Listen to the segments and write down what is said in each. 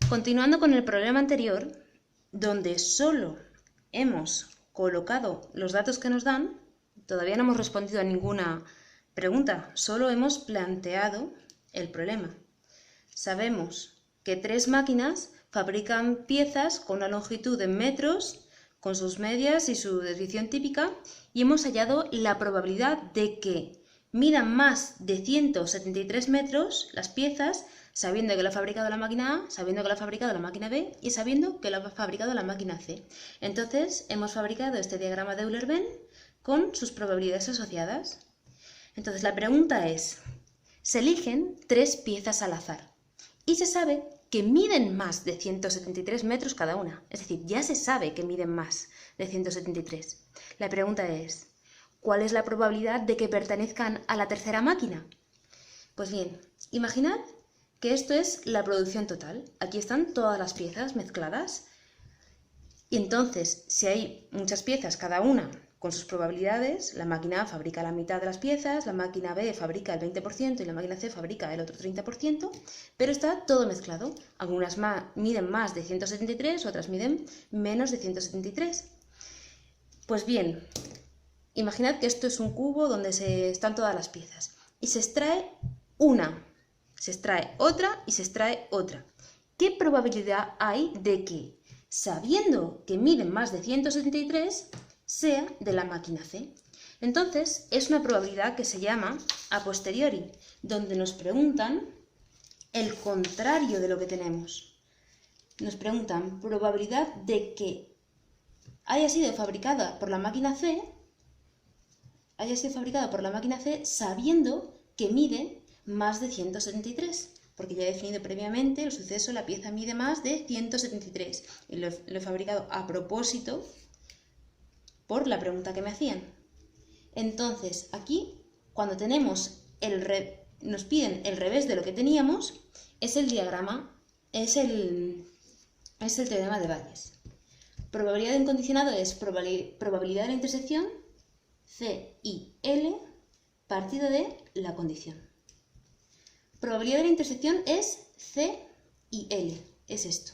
Continuando con el problema anterior, donde solo hemos colocado los datos que nos dan, todavía no hemos respondido a ninguna pregunta, solo hemos planteado el problema. Sabemos que 3 máquinas fabrican piezas con una longitud en metros, con sus medias y su desviación típica, y hemos hallado la probabilidad de que midan más de 173 metros las piezas, sabiendo que lo ha fabricado la máquina A, sabiendo que lo ha fabricado la máquina B y sabiendo que lo ha fabricado la máquina C. Entonces, hemos fabricado este diagrama de Euler-Venn con sus probabilidades asociadas. Entonces, la pregunta es, se eligen 3 piezas al azar y se sabe que miden más de 173 metros cada una. Es decir, ya se sabe que miden más de 173. La pregunta es, ¿cuál es la probabilidad de que pertenezcan a la tercera máquina? Pues bien, imaginad que esto es la producción total. Aquí están todas las piezas mezcladas. Y entonces, si hay muchas piezas, cada una con sus probabilidades, la máquina A fabrica la mitad de las piezas, la máquina B fabrica el 20% y la máquina C fabrica el otro 30%, pero está todo mezclado. Algunas miden más de 173, otras miden menos de 173. Pues bien, imaginad que esto es un cubo donde están todas las piezas y se extrae una, se extrae otra y se extrae otra. ¿Qué probabilidad hay de que, sabiendo que miden más de 173, sea de la máquina C? Entonces, es una probabilidad que se llama a posteriori, donde nos preguntan el contrario de lo que tenemos. Nos preguntan probabilidad de que haya sido fabricada por la máquina C, sabiendo que mide más de 173. Porque ya he definido previamente el suceso, la pieza mide más de 173. Y lo he fabricado a propósito por la pregunta que me hacían. Entonces, aquí, cuando tenemos nos piden el revés de lo que teníamos, es el diagrama, es el teorema de Bayes. Probabilidad de un condicionado es probabilidad de la intersección C y L partido de la condición. Probabilidad de la intersección es C y L, es esto.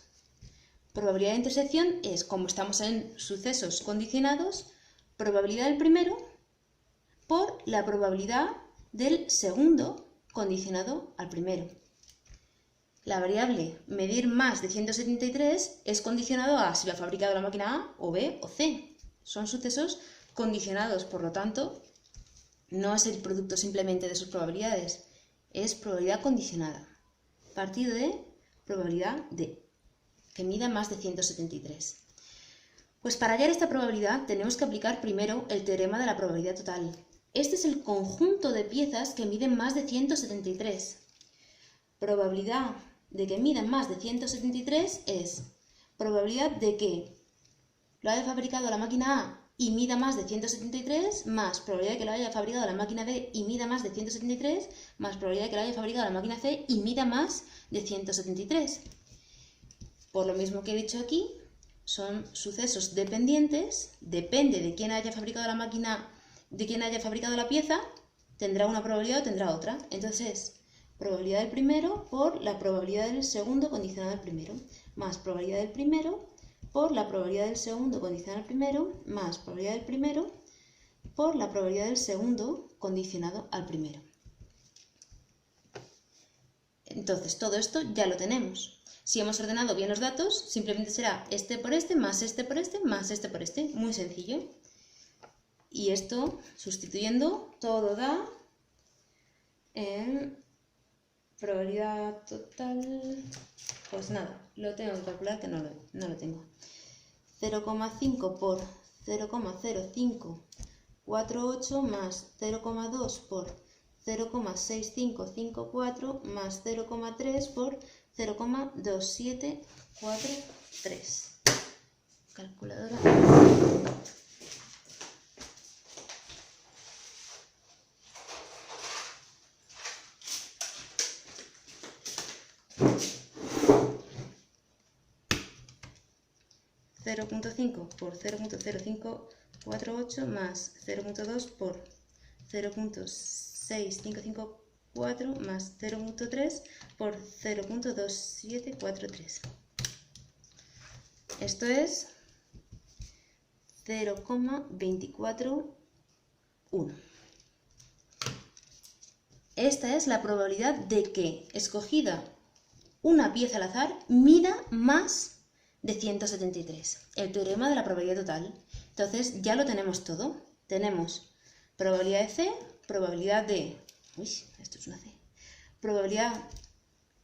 Probabilidad de intersección es, como estamos en sucesos condicionados, probabilidad del primero por la probabilidad del segundo condicionado al primero. La variable medir más de 173 es condicionado a si lo ha fabricado la máquina A o B o C. Son sucesos condicionados, por lo tanto, no es el producto simplemente de sus probabilidades, es probabilidad condicionada, partido de probabilidad de que mida más de 173. Pues para hallar esta probabilidad tenemos que aplicar primero el teorema de la probabilidad total. Este es el conjunto de piezas que miden más de 173. Probabilidad de que midan más de 173 es probabilidad de que lo haya fabricado la máquina A y mida más de 173, más probabilidad de que lo haya fabricado la máquina B y mida más de 173, más probabilidad de que lo haya fabricado la máquina C y mida más de 173. Por lo mismo que he dicho aquí, son sucesos dependientes, depende de quién haya fabricado la máquina, de quién haya fabricado la pieza, tendrá una probabilidad o tendrá otra. Entonces, probabilidad del primero por la probabilidad del segundo condicionado al primero, más probabilidad del primero por la probabilidad del segundo condicionado al primero, más probabilidad del primero por la probabilidad del segundo condicionado al primero. Entonces, todo esto ya lo tenemos. Si hemos ordenado bien los datos, simplemente será este por este, más este por este, más este por este. Muy sencillo. Y esto, sustituyendo, todo da en probabilidad total. Pues nada, lo tengo que calcular que no lo tengo. 0,5 por 0,0548 más 0,2 por 0,6554 más 0,3 por 0,2743. Calculadora. .5 por 0,0548 más 0,2 por 0,6554 más 0,3 por 0,2743. Esto es 0,241. Esta es la probabilidad de que, escogida una pieza al azar, mida más de 173. El teorema de la probabilidad total. Entonces ya lo tenemos todo. Tenemos probabilidad de C, probabilidad de... Uy, esto es una C. Probabilidad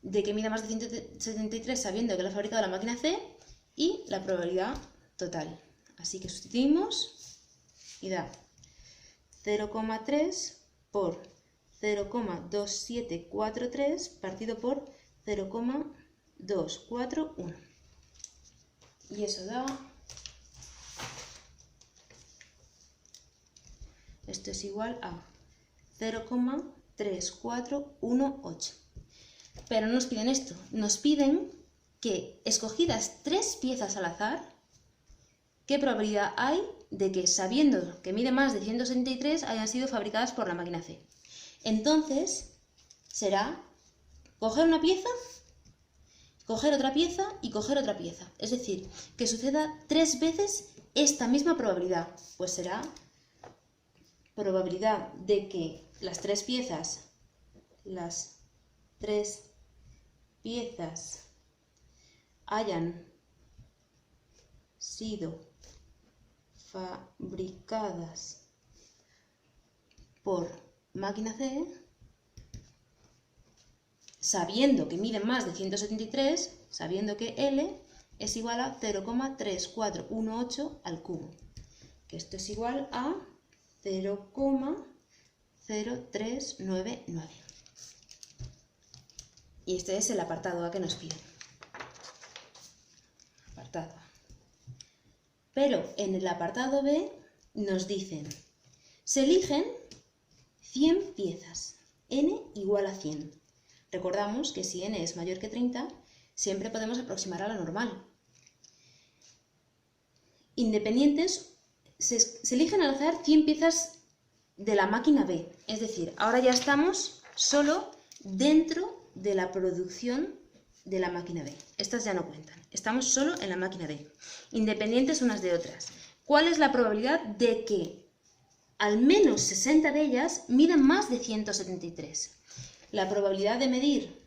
de que mida más de 173 sabiendo que la ha fabricado la máquina C y la probabilidad total. Así que sustituimos y da 0,3 por 0,2743 partido por 0,241. Y eso da... Esto es igual a 0,3418. Pero no nos piden esto. Nos piden que, escogidas 3 piezas al azar, ¿qué probabilidad hay de que, sabiendo que mide más de 173, hayan sido fabricadas por la máquina C? Entonces, será coger una pieza, coger otra pieza y coger otra pieza. Es decir, que suceda 3 veces esta misma probabilidad. Pues será probabilidad de que las 3 piezas hayan sido fabricadas por máquina C, sabiendo que miden más de 173, sabiendo que L es igual a 0,3418 al cubo, que esto es igual a 0,0399. Y este es el apartado A que nos piden. Apartado A. Pero en el apartado B nos dicen, se eligen 100 piezas, n igual a 100. Recordamos que si n es mayor que 30, siempre podemos aproximar a la normal. Independientes, se eligen al azar 100 piezas de la máquina B. Es decir, ahora ya estamos solo dentro de la producción de la máquina B. Estas ya no cuentan. Estamos solo en la máquina B. Independientes unas de otras. ¿Cuál es la probabilidad de que al menos 60 de ellas midan más de 173? La probabilidad de medir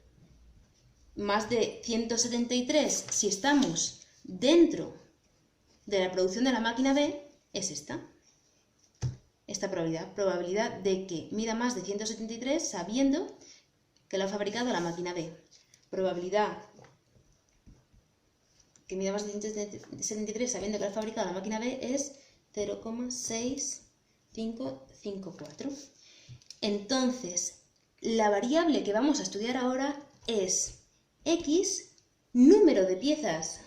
más de 173 si estamos dentro de la producción de la máquina B es esta. Esta probabilidad de que mida más de 173 sabiendo que lo ha fabricado la máquina B. Probabilidad que mida más de 173 sabiendo que lo ha fabricado la máquina B es 0,6554. Entonces, la variable que vamos a estudiar ahora es X, número de piezas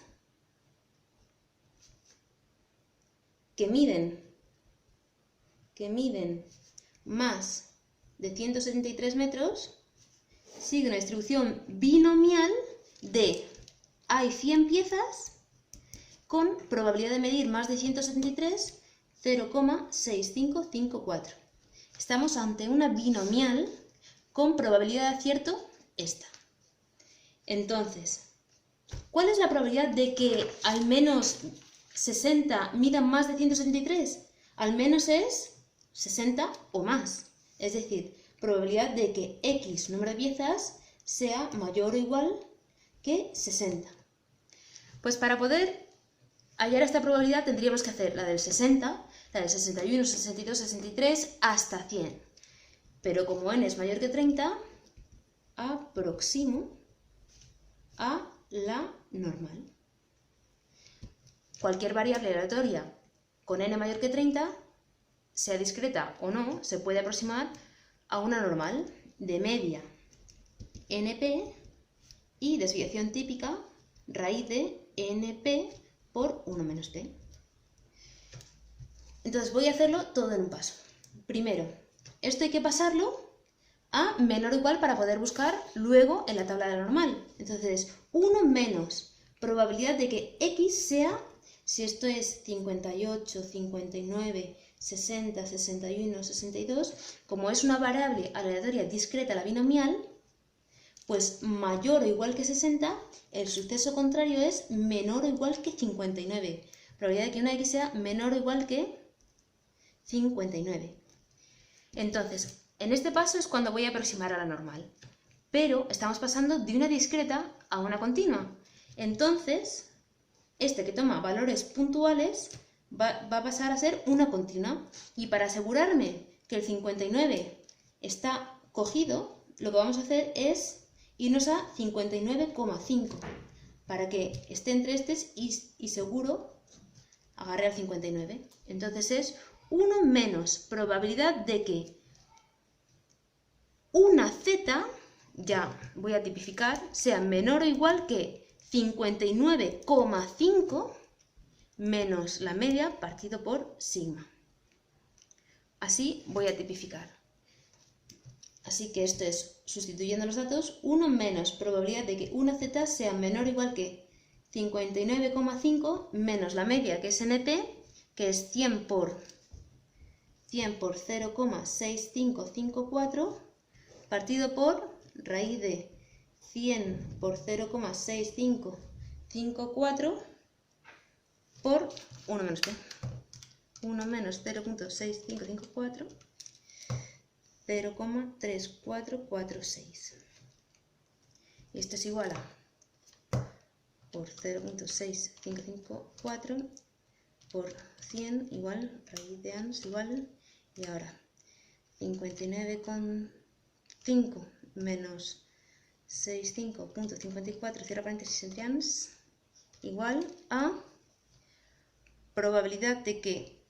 que miden más de 173 metros, sigue una distribución binomial de hay 100 piezas con probabilidad de medir más de 173, 0,6554. Estamos ante una binomial con probabilidad de acierto esta. Entonces, ¿cuál es la probabilidad de que al menos 60 midan más de 173? Al menos es 60 o más. Es decir, probabilidad de que X número de piezas sea mayor o igual que 60. Pues para poder hallar esta probabilidad tendríamos que hacer la del 60, la del 61, 62, 63 hasta 100. Pero como n es mayor que 30, aproximo a la normal. Cualquier variable aleatoria con n mayor que 30, sea discreta o no, se puede aproximar a una normal de media np y desviación típica raíz de np por 1 menos p. Entonces voy a hacerlo todo en un paso. Primero, esto hay que pasarlo a menor o igual para poder buscar luego en la tabla de la normal. Entonces, 1 menos probabilidad de que x sea, si esto es 58, 59, 60, 61, 62, como es una variable aleatoria discreta la binomial, pues mayor o igual que 60, el suceso contrario es menor o igual que 59. Probabilidad de que una X sea menor o igual que 59. Entonces, en este paso es cuando voy a aproximar a la normal. Pero estamos pasando de una discreta a una continua. Entonces, este que toma valores puntuales va a pasar a ser una continua. Y para asegurarme que el 59 está cogido, lo que vamos a hacer es irnos a 59,5 para que esté entre estos y seguro agarre al 59. Entonces es 1 menos probabilidad de que una z, ya voy a tipificar, sea menor o igual que 59,5 menos la media partido por sigma. Así voy a tipificar. Así que esto es, sustituyendo los datos, 1 menos probabilidad de que una z sea menor o igual que 59,5 menos la media, que es NP, que es 100 por 0,6554, partido por raíz de 100 por 0,6554 por 1 menos ¿qué? 1 menos 0,6554, 0,3446. Y esto es igual a por 0,6554 por 100 igual, raíz de ans igual, y ahora 59,5 menos 65.54, cierra paréntesis entre ans, igual a probabilidad de que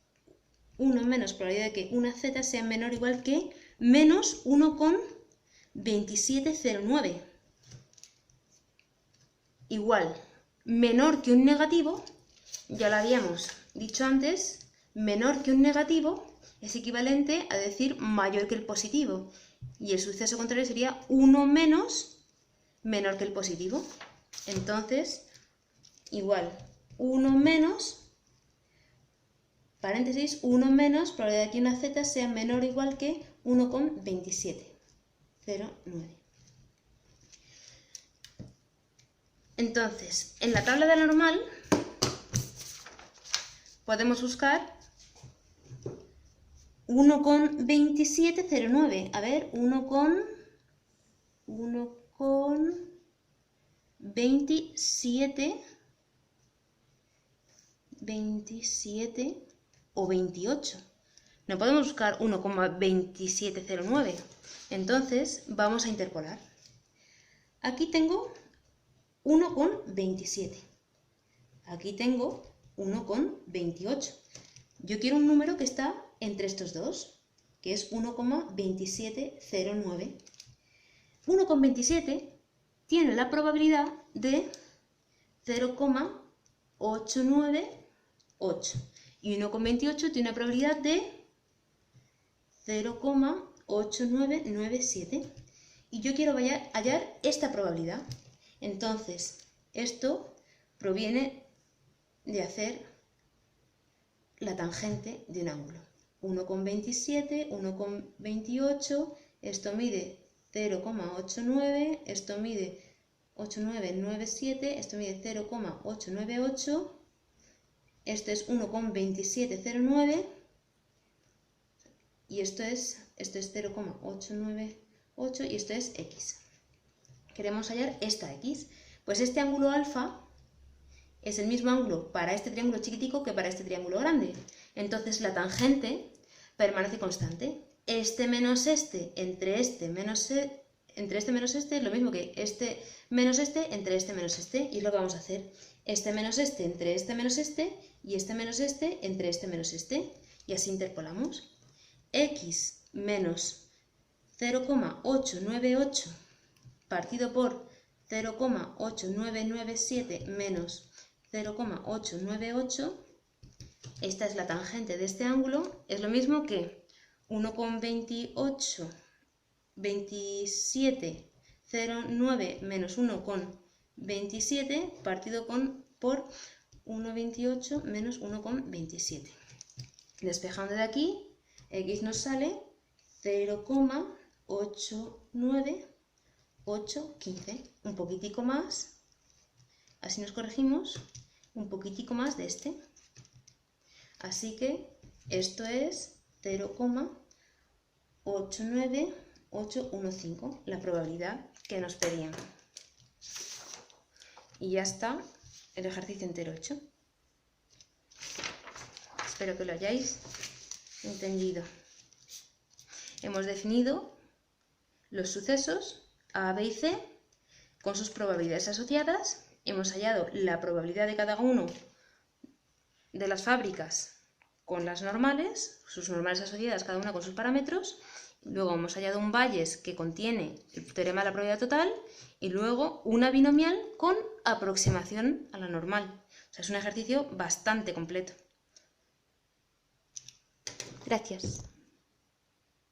1 menos probabilidad de que una z sea menor o igual que menos 1,2709. Igual, menor que un negativo, ya lo habíamos dicho antes, menor que un negativo es equivalente a decir mayor que el positivo. Y el suceso contrario sería 1 menos menor que el positivo. Entonces, igual, 1 menos, paréntesis, 1 menos probabilidad de que una z sea menor o igual que 1,2709. Entonces, en la tabla de la normal podemos buscar 1,2709. A ver, 1,27 o 28. No podemos buscar 1,2709. Entonces, vamos a interpolar. Aquí tengo 1,27. Aquí tengo 1,28. Yo quiero un número que está entre estos dos, que es 1,2709. 1,27 tiene la probabilidad de 0,898 y 1,28 tiene una probabilidad de 0,8997. Y yo quiero hallar esta probabilidad. Entonces, esto proviene de hacer la tangente de un ángulo. 1,27, 1,28, esto mide 0,89, esto mide 8997, esto mide 0,898, esto es 1,2709 y esto es 0,898 y esto es x. Queremos hallar esta x. Pues este ángulo alfa es el mismo ángulo para este triángulo chiquitico que para este triángulo grande. Entonces la tangente permanece constante. Este menos este entre este menos este es lo mismo que este menos este entre este menos este. Y es lo que vamos a hacer. Este menos este entre este menos este y este menos este entre este menos este. Y así interpolamos. X menos 0,898 partido por 0,8997 menos 0,898, esta es la tangente de este ángulo, es lo mismo que 1,2709 menos 1,27 partido por 1,28 menos 1,27. Despejando de aquí, x nos sale 0,89 8, 15. Un poquitico más, así nos corregimos, un poquitico más de este. Así que esto es 0,89815, la probabilidad que nos pedían. Y ya está el ejercicio entero hecho. Espero que lo hayáis entendido. Hemos definido los sucesos A, B y C con sus probabilidades asociadas. Hemos hallado la probabilidad de cada uno de las fábricas con las normales, sus normales asociadas cada una con sus parámetros. Luego hemos hallado un Bayes que contiene el teorema de la probabilidad total y luego una binomial con aproximación a la normal. O sea, es un ejercicio bastante completo. Gracias.